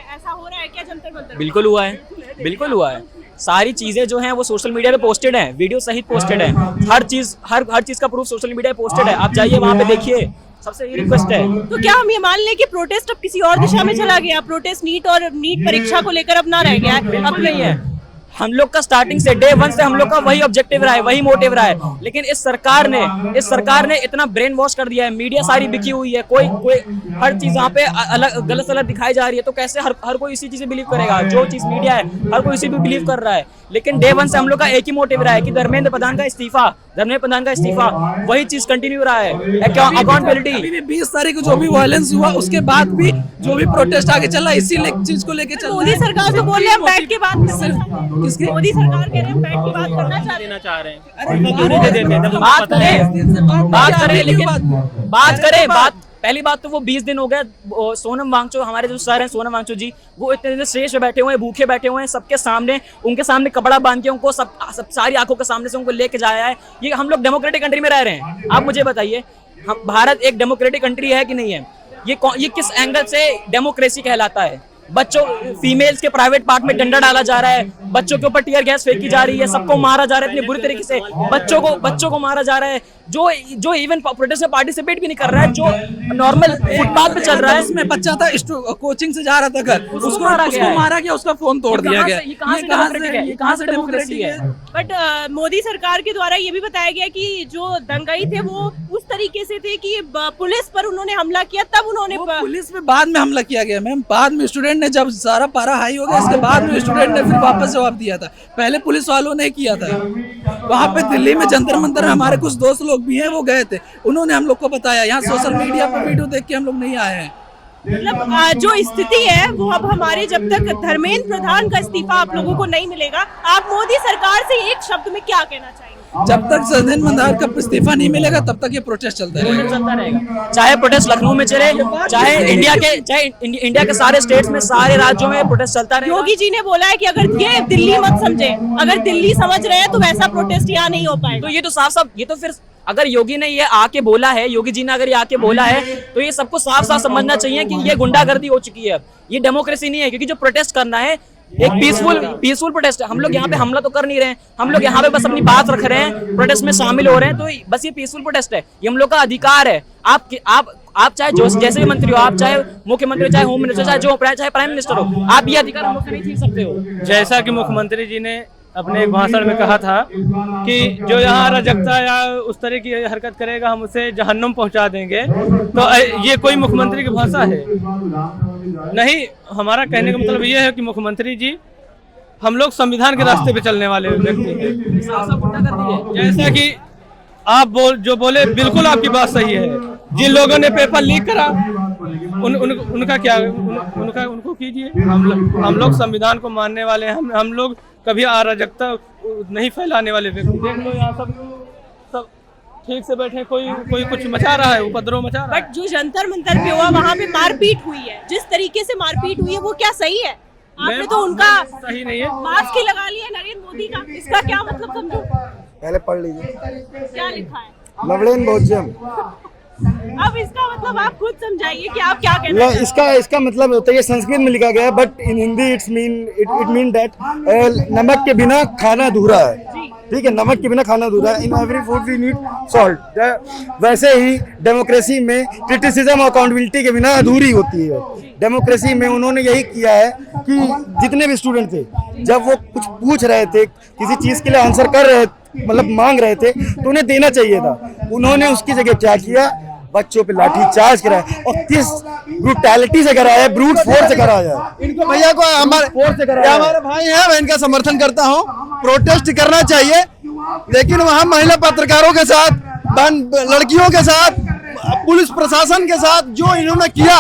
ऐसा हो रहा है क्या जंतर मंतर? बिल्कुल हुआ है, बिल्कुल हुआ है। सारी चीजें जो हैं वो सोशल मीडिया पे पोस्टेड हैं, वीडियो सहित पोस्टेड है। हर चीज का प्रूफ सोशल मीडिया पे पोस्टेड है, आप जाइए वहाँ पे देखिए। सबसे ये रिक्वेस्ट है। तो क्या हम ये मान लें कि प्रोटेस्ट अब किसी और दिशा में चला गया? प्रोटेस्ट नीट परीक्षा को लेकर अब ना रह गया है? अब नहीं है। हम लोग का स्टार्टिंग से डे 1 से हम लोग का वही ऑब्जेक्टिव रहा है, वही मोटिव रहा है। लेकिन इस सरकार ने इतना ब्रेन वॉश कर दिया है, मीडिया सारी बिकी हुई है, कोई हर चीज यहाँ पे अलग गलत दिखाई जा रही है। तो कैसे हर कोई इसी चीज से बिलीव करेगा? जो चीज मीडिया है हर कोई इसी पे बिलीव कर रहा है। लेकिन डे 1 से हम लोग का एक ही मोटिव रहा है कि धर्मेंद्र प्रधान का इस्तीफा, वही चीज कंटिन्यू रहा है। अकाउंटेबिलिटी 20 तारीख को जो भी वायलेंस हुआ उसके बाद भी जो भी प्रोटेस्ट आगे चला, इसी चीज को लेके चल। मोदी सरकार तो बोल रहे हैं बैठ के बात, मोदी सरकार कह रहे हैं बैठ के बात करना चाह रहे हैं। बात पहली बात तो वो 20 दिन हो गया। सोनम वांगचुक, हमारे जो सर हैं सोनम वांगचुक जी, वो इतने दिन स्टेज पे बैठे हुए हैं, भूखे बैठे हुए हैं, सबके सामने, उनके सामने कपड़ा बांध के उनको सब सारी आंखों के सामने से उनको लेके जाया है। ये हम लोग डेमोक्रेटिक कंट्री में रह रहे हैं। आप मुझे बताइए, हम भारत एक डेमोक्रेटिक कंट्री है कि नहीं है? ये किस एंगल से डेमोक्रेसी कहलाता है? बच्चों, फीमेल्स के प्राइवेट पार्ट में डंडा डाला जा रहा है, बच्चों के ऊपर टीयर गैस फेंकी जा रही है, सबको मारा जा रहा है इतनी बुरी तरीके से, बच्चों को मारा जा रहा है। जो इवन प्रोटेस्ट में पार्टिसिपेट भी नहीं कर रहा है, जो नॉर्मल फुटपाथ पे चल रहा है। उसमें बच्चा था, कोचिंग से जा रहा था घर, उसको मारा गया, उसका फोन तोड़ दिया गया। ये कहाँ से डेमोक्रेसी है? बट मोदी सरकार के द्वारा ये भी बताया गया कि जो दंगाई थे वो उस तरीके से थे कि पुलिस पर उन्होंने हमला किया, तब उन्होंने पुलिस पे बाद में हमला किया गया मैम। बाद में स्टूडेंट ने, जब सारा पारा हाई हो गया, इसके बाद में स्टूडेंट ने फिर वापस जवाब दिया था। पहले पुलिस वालों ने किया था। वहाँ पे दिल्ली में जंतर मंतर हमारे कुछ दोस्त लोग भी हैं, वो गए थे, उन्होंने हम लोग को बताया। यहाँ सोशल मीडिया पर वीडियो देख के हम लोग नहीं आए हैं। मतलब जो स्थिति है वो अब हमारे, जब तक धर्मेंद्र प्रधान का इस्तीफा आप लोगों को नहीं मिलेगा, आप मोदी सरकार से एक शब्द में क्या कहना चाहेंगे? जब तक धर्मेंद्र प्रधान का इस्तीफा नहीं मिलेगा तब तक ये प्रोटेस्ट चलता रहेगा। चाहे प्रोटेस्ट लखनऊ में चले, चाहे इंडिया के सारे स्टेट्स में, सारे राज्यों में प्रोटेस्ट चलता रहेगा। योगी जी ने बोला है कि अगर ये दिल्ली मत समझे, अगर दिल्ली समझ रहे हैं तो वैसा प्रोटेस्ट यहाँ नहीं हो पाएगा। तो ये तो साफ ये तो फिर अगर योगी ने ये आके बोला है, योगी जी ने अगर ये आके बोला है, तो ये सबको साफ समझना चाहिए कि ये गुंडागर्दी हो चुकी है, ये डेमोक्रेसी नहीं है। क्योंकि जो प्रोटेस्ट करना है एक पीसफुल प्रोटेस्ट है। हम लोग यहाँ पे हमला तो कर नहीं रहे हैं, हम लोग यहाँ पे बस अपनी बात रख रहे हैं, प्रोटेस्ट में शामिल हो रहे हैं। तो बस ये पीसफुल प्रोटेस्ट है, ये हम लोग का अधिकार है। आप चाहे जैसे भी मंत्री हो, आप चाहे मुख्यमंत्री हो, चाहे होम मिनिस्टर, चाहे प्राइम मिनिस्टर हो, आप ये अधिकार हम लोग से नहीं छीन सकते हो। जैसा कि मुख्यमंत्री जी ने अपने एक भाषण में कहा था कि जो यहाँ अराजकता या उस तरह की हरकत करेगा हम उसे जहन्नुम पहुँचा देंगे, तो ये कोई मुख्यमंत्री की भाषा है नहीं। हमारा कहने का मतलब ये है कि मुख्यमंत्री जी, हम लोग संविधान के रास्ते पे चलने वाले व्यक्ति हैं। जैसा कि आप जो बोले, बिल्कुल आपकी बात सही है। जिन लोगों ने पेपर लीक करा उनका क्या, उनको कीजिए। हम लोग संविधान को मानने वाले हैं, हम लोग कभी अराजकता नहीं फैलाने वाले व्यक्ति। देख लो यहाँ सब ठीक से बैठे, कोई कुछ मचा रहा है, उपद्रव मचा रहा है। बट जो जंतर मंतर पे हुआ वहाँ पे मारपीट हुई है, जिस तरीके से मारपीट हुई है वो क्या सही है? आपने तो उनका सही नहीं है, मास्क ही लगा लिया नरेंद्र मोदी का, इसका क्या मतलब समझो? पहले पढ़ लीजिए क्या लिखा है? लवलेन भोज्यम। अब इसका मतलब आप खुद समझाइए कि आप क्या कहना चाहते हैं? इसका मतलब होता है, संस्कृत में लिखा गया है, but in Hindi it mean that नमक के बिना खाना अधूरा है। ठीक है, नमक के बिना खाना अधूरा है। In every food we need salt. वैसे ही डेमोक्रेसी में क्रिटिसिज्म और अकाउंटेबिलिटी के बिना अधूरी होती है। डेमोक्रेसी में उन्होंने यही किया है कि जितने भी स्टूडेंट थे, जब वो कुछ पूछ रहे थे, किसी चीज के लिए आंसर कर रहे, मतलब मांग रहे थे, तो उन्हें देना चाहिए था। उन्होंने उसकी जगह क्या किया? बच्चों पे लाठी चार्ज कराया, और किस ब्रूटैलिटी से कराया, ब्रूट फोर्स से कराया। इनको भैया को हमारे भाई हैं, मैं इनका समर्थन करता हूं। प्रोटेस्ट करना चाहिए, लेकिन वहां महिला पत्रकारों के साथ, लड़कियों के साथ, पुलिस प्रशासन के साथ जो इन्होंने किया,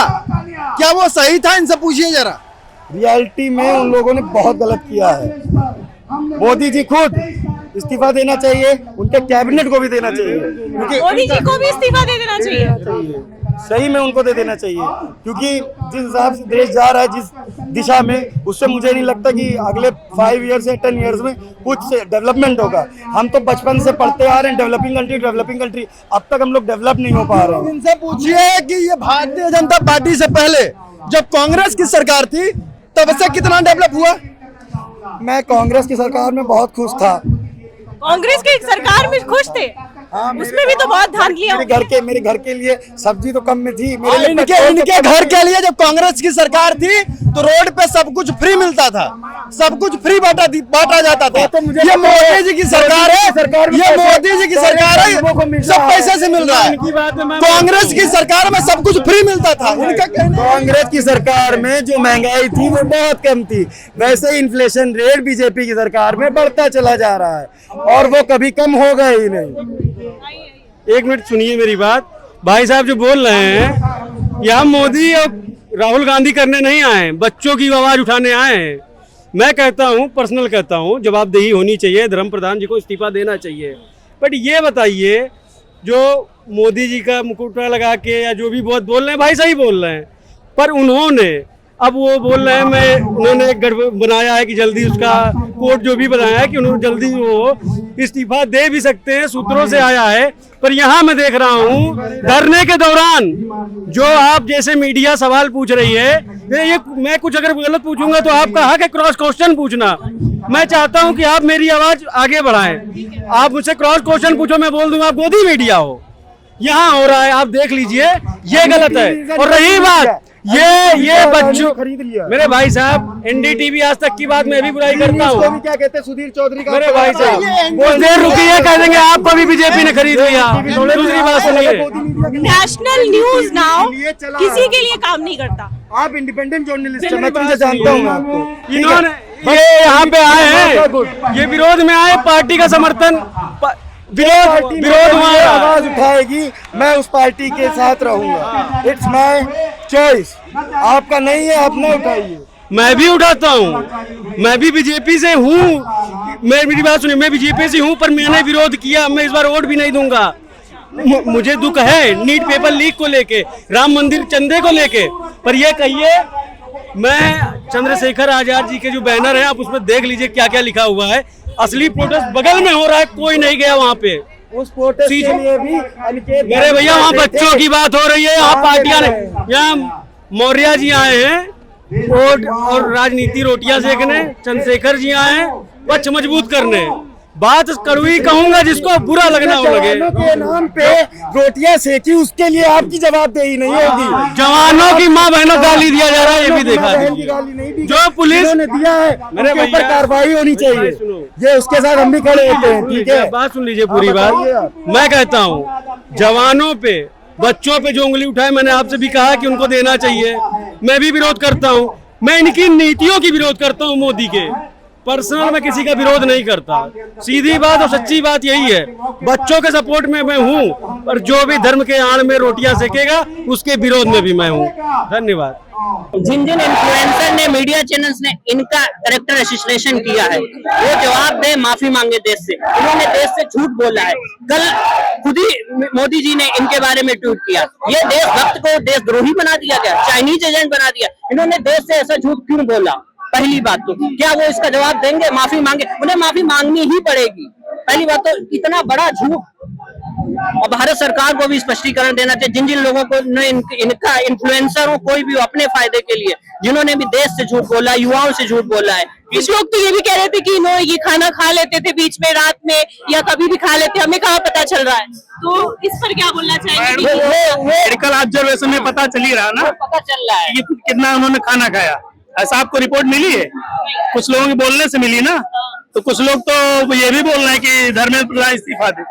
क्या वो सही था? इनसे पूछिए जरा। रियलिटी में उन लोगों ने बहुत गलत किया है। मोदी जी खुद इस्तीफा देना चाहिए, उनके कैबिनेट को भी देना चाहिए, क्योंकि मोदी जी को भी इस्तीफा दे देना चाहिए। सही में उनको दे देना चाहिए, क्योंकि जिस हिसाब से देश जा रहा है, जिस दिशा में, उससे मुझे नहीं लगता कि अगले 5 ईयर्स या 10 ईयर्स में कुछ डेवलपमेंट होगा। हम तो बचपन से पढ़ते आ रहे हैं डेवलपिंग कंट्री, अब तक हम लोग डेवलप नहीं हो पा रहे हैं। इनसे पूछिए कि ये भारतीय जनता पार्टी से पहले जब कांग्रेस की सरकार थी, तब से कितना डेवलप हुआ? मैं कांग्रेस की सरकार में बहुत खुश था। कांग्रेस की सरकार में खुश थे? हाँ, उसमें भी तो बहुत धांधलियां। मेरे घर के लिए सब्जी तो कम में थी। इनके घर के लिए जब कांग्रेस की सरकार थी तो रोड पे सब कुछ फ्री मिलता था, सब कुछ फ्री बांटा जाता था। ये मोदी जी की सरकार है, ये मोदी जी की सरकार है, सब पैसे से मिल रहा है। कांग्रेस की सरकार में सब कुछ फ्री मिलता था। कांग्रेस की सरकार में जो महंगाई थी वो बहुत कम थी, वैसे इन्फ्लेशन रेट बीजेपी की सरकार में बढ़ता चला जा रहा है, और वो कभी कम होगा ही नहीं। एक मिनट सुनिए मेरी बात। भाई साहब जो बोल रहे हैं, यहाँ मोदी और राहुल गांधी करने नहीं आए हैं, बच्चों की आवाज उठाने आए हैं। मैं कहता हूँ, पर्सनल कहता हूँ, जवाबदेही होनी चाहिए, धर्म प्रधान जी को इस्तीफा देना चाहिए। बट ये बताइए, जो मोदी जी का मुकुटा लगा के या जो भी बहुत बोल रहे हैं, भाई सही बोल रहे हैं, पर उन्होंने अब वो बोल रहे हैं उन्होंने एक गढ़ बनाया है कि जल्दी उसका कोर्ट जो भी बनाया है कि उन्होंने जल्दी वो इस्तीफा दे भी सकते हैं, सूत्रों से आया है। पर यहाँ मैं देख रहा हूँ धरने के दौरान जो आप जैसे मीडिया सवाल पूछ रही है, ये मैं कुछ अगर गलत पूछूंगा तो आपका हक है क्रॉस क्वेश्चन पूछना। मैं चाहता हूँ कि आप मेरी आवाज आगे बढ़ाएं। आप मुझसे क्रॉस क्वेश्चन पूछो, मैं बोल दूंगा आप गोदी मीडिया हो। यहाँ हो रहा है, आप देख लीजिए, ये गलत है। और रही बात ये बच्चों, मेरे भाई साहब, एनडीटीवी आज तक की बात मैं भी बुराई करता हूँ। क्या कहते हैं सुधीर चौधरी का, मेरे भाई साहब कुछ देर रुकिए, कह देंगे आपको भी बीजेपी ने खरीद लिया। दूसरी बात सुनिए, नेशनल न्यूज नाउ किसी के लिए काम नहीं करता। आप इंडिपेंडेंट जर्नलिस्ट हैं, मैं तुमसे जानता हूँ आपको। इन्होंने ये यहाँ पे आए हैं, ये विरोध में आए, पार्टी का समर्थन, विरोध आवाज उठाएगी, मैं उस पार्टी के साथ रहूंगा। इट्स माय चॉइस, आपका नहीं है, आप ना उठाइए। मैं भी उठाता हूँ, मैं भी बीजेपी से हूँ। मेरी बात सुनिए, मैं बीजेपी से हूँ, पर मैंने विरोध किया। मैं इस बार वोट भी नहीं दूंगा। मुझे दुख है नीट पेपर लीक को लेके, राम मंदिर चंदे को लेके, पर ये कहिए, मैं चंद्रशेखर आजाद जी के जो बैनर है, आप उसमें देख लीजिए क्या क्या लिखा हुआ है। असली प्रोटेस्ट बगल में हो रहा है, कोई नहीं गया वहाँ पे। उस प्रोटेस्ट के लिए भी मेरे भैया वहाँ बच्चों की बात हो रही है, यहाँ पार्टियां, यहाँ मौर्य जी आए हैं और राजनीति रोटियां सेकने, चंद्रशेखर जी आए हैं पक्ष मजबूत करने। बात कड़वी कहूंगा, जिसको बुरा लगना हो लगे। के नाम पे रोटियां सेकी, उसके लिए आपकी जवाबदेही नहीं होगी। जवानों की माँ बहनों गाली दिया जा रहा है, ये भी देखा जो पुलिस ने दिया है, मेरे ऊपर कार्रवाई होनी चाहिए। ये उसके साथ हम भी खड़े होते हैं, ठीक है? बात सुन लीजिए पूरी बात। मैं कहता हूँ जवानों पे, बच्चों पे जो उंगली उठाए, मैंने आपसे भी कहा कि उनको देना चाहिए। मैं भी विरोध करता हूँ, मैं इनकी नीतियों की विरोध करता हूँ, मोदी के। पर्सनल में किसी का विरोध नहीं करता। सीधी बात और सच्ची बात यही है, बच्चों के सपोर्ट में मैं हूँ, पर जो भी धर्म के आड़ में रोटियां सेकेगा उसके विरोध में भी मैं हूँ। धन्यवाद। जिन इन्फ्लुएंसर ने, मीडिया चैनल्स ने इनका कैरेक्टर एसोसिएशन किया है, वो जवाब दे, माफी मांगे देश से। इन्होंने देश से झूठ बोला है। कल खुद ही मोदी जी ने इनके बारे में ट्वीट किया। ये देशभक्त को देशद्रोही बना दिया गया, चाइनीज एजेंट बना दिया। इन्होंने देश से ऐसा झूठ क्यों बोला? पहली बात तो क्या वो इसका जवाब देंगे? माफी मांगे? उन्हें माफी मांगनी ही पड़ेगी। पहली बात तो इतना बड़ा झूठ, और भारत सरकार को भी स्पष्टीकरण देना चाहिए। जिन जिन लोगों को इनका इन्फ्लुएंसर हो, कोई भी अपने फायदे के लिए, जिन्होंने भी देश से झूठ बोला, युवाओं से झूठ बोला है। कुछ लोग तो ये भी कह रहे थे कि ये खाना खा लेते थे बीच में रात में या कभी भी खा लेते, हमें कहाँ पता चल रहा है? तो इस पर क्या बोलना चाहेंगे? मेडिकल ऑब्जर्वेशन में पता चल ही रहा ना, पता चल रहा है कि कितना उन्होंने खाना खाया। ऐसा आपको रिपोर्ट मिली है? कुछ लोगों के बोलने से मिली ना। तो कुछ लोग तो ये भी बोल रहे हैं कि धर्मेंद्र प्रधान इस्तीफा दे।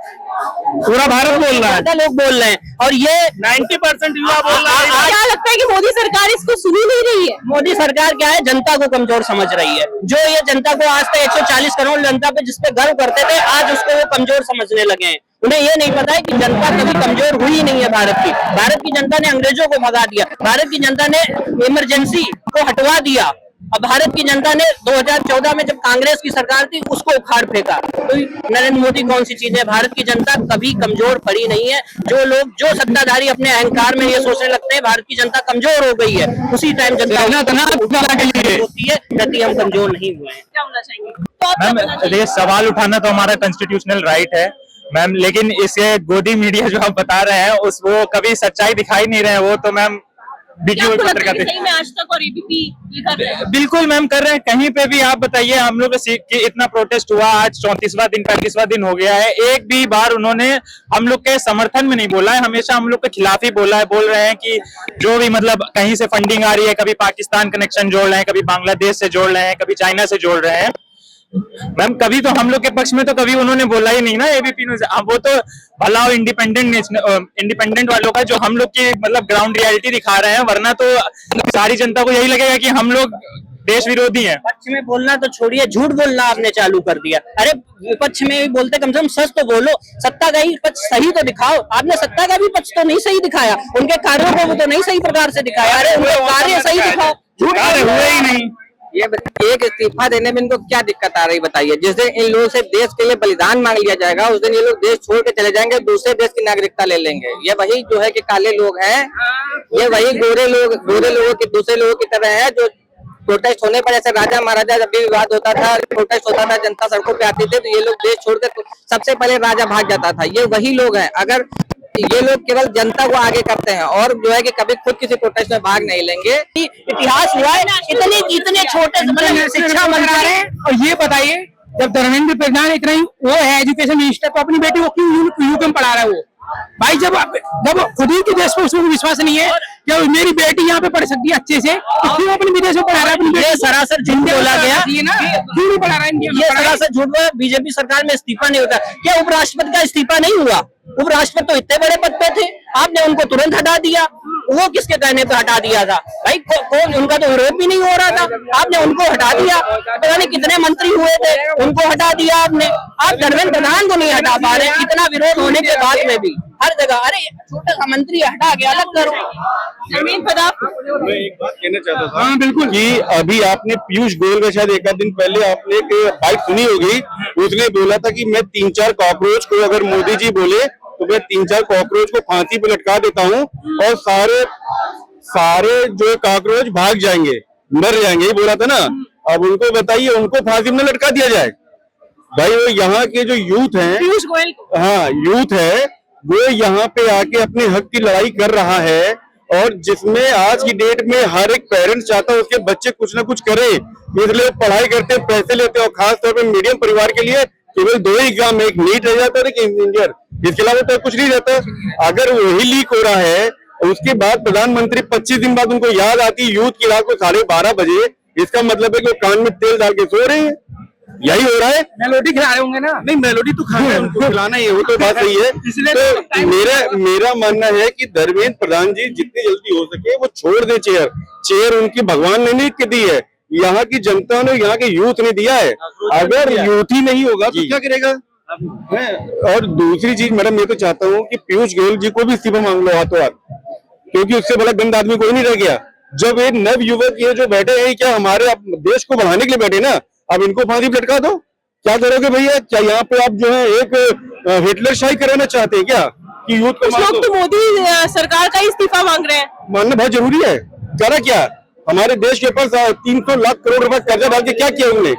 पूरा भारत बोल रहा है, लोग बोल रहे हैं, और ये 90% युवा बोल रहा है। क्या लगता है कि मोदी सरकार इसको सुन ही नहीं रही है? मोदी सरकार क्या है, जनता को कमजोर समझ रही है। जो ये जनता को आज तक 140 करोड़ जनता पे जिसपे गर्व करते थे, आज उसको वो कमजोर समझने लगे हैं। उन्हें ये नहीं पता है कि जनता कभी कमजोर हुई नहीं है भारत की। भारत की जनता ने अंग्रेजों को भगा दिया, भारत की जनता ने इमरजेंसी को हटवा दिया। अब भारत की जनता ने 2014 में जब कांग्रेस की सरकार थी उसको उखाड़ फेंका। तो नरेंद्र मोदी कौन सी चीज है? भारत की जनता कभी कमजोर पड़ी नहीं है। जो सत्ताधारी अपने अहंकार में ये सोचने लगते हैं भारत की जनता कमजोर हो गई है, उसी टाइम जनता होती है, कहती हम कमजोर नहीं हुए हैं। क्या होना चाहिए? मैम, ये सवाल उठाना तो हमारा कॉन्स्टिट्यूशनल राइट है मैम, लेकिन इसे गोदी मीडिया जो आप बता रहे हैं वो कभी सच्चाई दिखाई नहीं रहे हैं। वो तो मैम सही में आज तक और एबीपी ये कर रहे हैं? बिल्कुल मैम कर रहे हैं। कहीं पे भी आप बताइए, हम लोग कि इतना प्रोटेस्ट हुआ, आज 34वां दिन 35वां दिन हो गया है, एक भी बार उन्होंने हम लोग के समर्थन में नहीं बोला है, हमेशा हम लोग के खिलाफ ही बोला है। बोल रहे हैं कि जो भी मतलब कहीं से फंडिंग आ रही है, कभी पाकिस्तान कनेक्शन जोड़ रहे हैं, कभी बांग्लादेश से जोड़ रहे हैं, कभी चाइना से जोड़ रहे हैं। मैम कभी तो हम लोग के पक्ष में तो कभी उन्होंने बोला ही नहीं ना एबीपी न्यूज। वो तो भला इंडिपेंडेंट वालों का जो हम लोग की मतलब ग्राउंड रियलिटी दिखा रहे हैं, वरना तो सारी जनता को यही लगेगा कि हम लोग देश विरोधी हैं। पक्ष में बोलना तो छोड़िए, झूठ बोलना आपने चालू कर दिया। अरे विपक्ष में भी बोलते, कम से कम सच तो बोलो, सत्ता का ही पक्ष सही तो दिखाओ। आपने सत्ता का भी पक्ष तो नहीं सही दिखाया, उनके कार्यों को तो नहीं सही प्रकार से दिखाया। अरे उनके कार्य सही दिखाओ, झूठ हुए ही नहीं। ये एक इस्तीफा देने में इनको क्या दिक्कत आ रही बताइए? जिस दिन इन लोगों से देश के लिए बलिदान मांग लिया जाएगा, उस दिन ये लोग देश छोड़ के चले जाएंगे, दूसरे देश की नागरिकता ले लेंगे। ये वही जो है कि काले लोग हैं, ये वही गोरे लोगों की दूसरे लोगों की तरह है जो प्रोटेस्ट होने पर, जैसे राजा महाराजा जब भी विवाद होता था, प्रोटेस्ट होता था, जनता सड़कों पे आती थी, तो ये लोग देश छोड़कर सबसे पहले राजा भाग जाता था। ये वही लोग हैं। अगर ये लोग केवल जनता को आगे करते हैं और जो है कि कभी खुद किसी प्रोटेस्ट में भाग नहीं लेंगे। इतिहास हुआ है, इतने छोटे से शिक्षा मंत्री। और ये बताइए, जब धर्मेंद्र प्रधान इतना ही वो है एजुकेशन मिनिस्टर, तो अपनी बेटी को क्यों कम पढ़ा रहा है वो? भाई जब खुद ही के देश में उसको विश्वास नहीं है कि मेरी बेटी यहाँ पे पढ़ सकती है अच्छे से, तो क्यों अपने विदेश में पढ़ा रहा है? ये सरासर झूठ बोला गया, क्यों नहीं पढ़ा रहा है? ये सरासर झूठ बोला। बीजेपी सरकार में इस्तीफा नहीं होता। क्या उपराष्ट्रपति का इस्तीफा नहीं हुआ? उपराष्ट्रपति तो इतने बड़े पद पे थे, आपने उनको तुरंत हटा दिया। वो किसके कहने पे हटा दिया था भाई? कौन? उनका तो विरोध भी नहीं हो रहा था, आपने उनको हटा दिया। पता नहीं कितने मंत्री हुए थे, उनको हटा दिया आपने। आप धर्मेंद्र प्रधान को नहीं हटा पा रहे, इतना विरोध होने के बाद में भी हर जगह। अरे छोटा सा मंत्री हटा के अलग करो। धर्मेंद्र प्रधान, मैं एक बात कहना चाहता था। हाँ बिल्कुल, कि अभी आपने पीयूष गोयल का शायद एक आध दिन पहले आपने एक बाइट सुनी होगी, उसने बोला था कि मैं 3-4 कॉकरोच को अगर मोदी जी बोले तो मैं 3-4 कॉकरोच को फांसी पे लटका देता हूँ और सारे जो कॉकरोच भाग जाएंगे, मर जाएंगे, ये बोला था ना। अब उनको बताइए, उनको फांसी में लटका दिया जाए भाई? वो यहाँ के जो यूथ है, पीयूष गोयल, हाँ यूथ है, वो यहाँ पे आके अपने हक की लड़ाई कर रहा है, और जिसमें आज की डेट में हर एक पेरेंट्स चाहता है उसके बच्चे कुछ ना कुछ करे, इसलिए पढ़ाई करते, पैसे लेते, और खास तौर पे मीडियम परिवार के लिए केवल 2 एग्जाम, एक नीट रह जाता है, एक इंजीनियर, इसके अलावा तो कुछ नहीं रहता। अगर वही लीक हो रहा है, उसके बाद प्रधानमंत्री 25 दिन बाद उनको याद आती यूथ की रात को 12:30 बजे, इसका मतलब है कि वो कान में तेल डाल के सो रहे हैं। यही हो रहा है। मेलोडी खिला रहे होंगे ना? नहीं, मेलोडी तो खाना है, उनको खिलाना ही है, वो तो बात सही है। तो मेरा मानना है कि धर्मेंद्र प्रधान जी जितनी जल्दी हो सके वो छोड़ दे चेयर उनकी भगवान ने नहीं दी है, यहाँ की जनता ने, यहाँ के यूथ ने दिया है। अगर यूथ ही नहीं होगा तो क्या करेगा? और दूसरी चीज मैडम, मैं तो चाहता हूँ कि पीयूष गोयल जी को भी इस्तीफा मांग लो हाथों हाथ, क्योंकि उससे बड़ा गंद आदमी कोई नहीं रह गया। जब ये नव युवक ये जो बैठे हैं, क्या हमारे देश को बढ़ाने के लिए बैठे ना, अब इनको फांसी लटका दो। क्या करोगे भैया? क्या यहाँ पे आप जो है एक हिटलर शाही कराना चाहते हैं क्या कि यूथ को? कुछ लोग तो मोदी सरकार का इस्तीफा मांग रहे हैं। मानना बहुत जरूरी है। करा क्या? हमारे देश के पास 300 लाख करोड़ रुपए कर्जा डाल के क्या किया उन्होंने?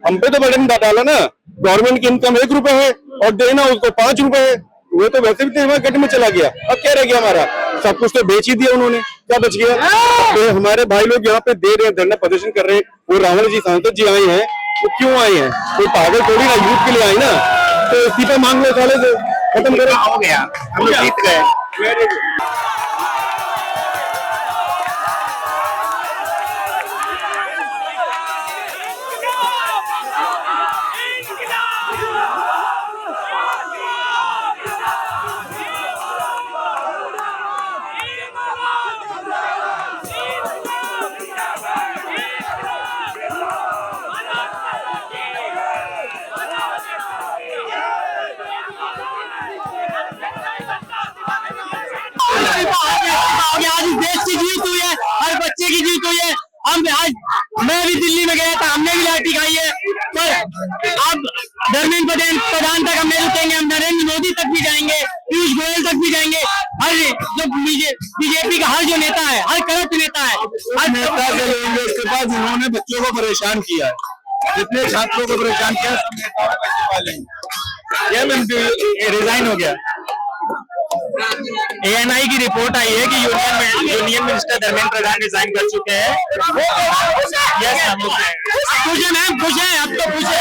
हम पे तो बर्डन डाला ना। गवर्नमेंट की इनकम 1 रुपए है और देना उसको 5 रुपए है। वो तो वैसे भी हमारे गट में चला गया। अब क्या रह गया हमारा? सब कुछ तो बेच ही दिया उन्होंने, क्या बच गया? तो हमारे भाई लोग यहाँ पे दे रहे हैं, धरना प्रदर्शन कर रहे हैं। वो रावण जी, सांसद जी आए हैं, वो क्यों आए हैं? कोई पागल थोड़ी ना, यूथ के लिए आए ना। तो इस्तीफा मांग लो साले से, खत्म करो। हो गया, हम लोग जीत गए। आज इस देश की जीत हुई है, हर बच्चे की जीत हुई है। हम आज, मैं भी दिल्ली में गया था, हमने भी लाठी खाई है। तो अब धर्मेंद्र प्रधान तक हम नहीं रुकेंगे, हम नरेंद्र मोदी तक भी जाएंगे, पीयूष गोयल तक भी जाएंगे। हर जो बीजेपी का हर जो नेता है, हर करप्ट नेता है, हर नेता चलेंगे उसके पास जिन्होंने बच्चों को परेशान किया है, जितने छात्रों को परेशान किया, सब नेताओं ने बच्चे पालेंगे। ये रिजाइन हो गया। ANI की रिपोर्ट आई है कि union minister Dharmendra Pradhan resign कर चुके हैं। यस, हम लोग खुश है मैम, खुश है, अब तो खुश है।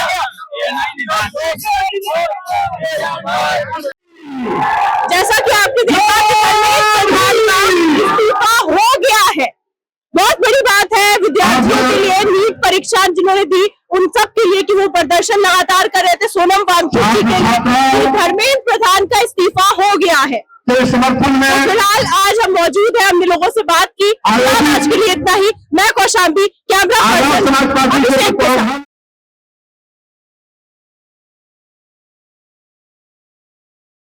जैसा कि आपने देखा कि धर्मेंद्र प्रधान का इस्तीफा हो गया है। बहुत बड़ी बात है विद्यार्थियों के लिए, नीट परीक्षा जिन्होंने दी उन सब के लिए कि वो प्रदर्शन लगातार कर रहे थे सोनम वांगचुक के लिए। धर्मेंद्र प्रधान का इस्तीफा हो गया है। तो फिलहाल आज हम मौजूद हैं, हमने लोगों से बात की। आज के लिए इतना ही। मैं कौशाम्बी, कैमरा पर्सन।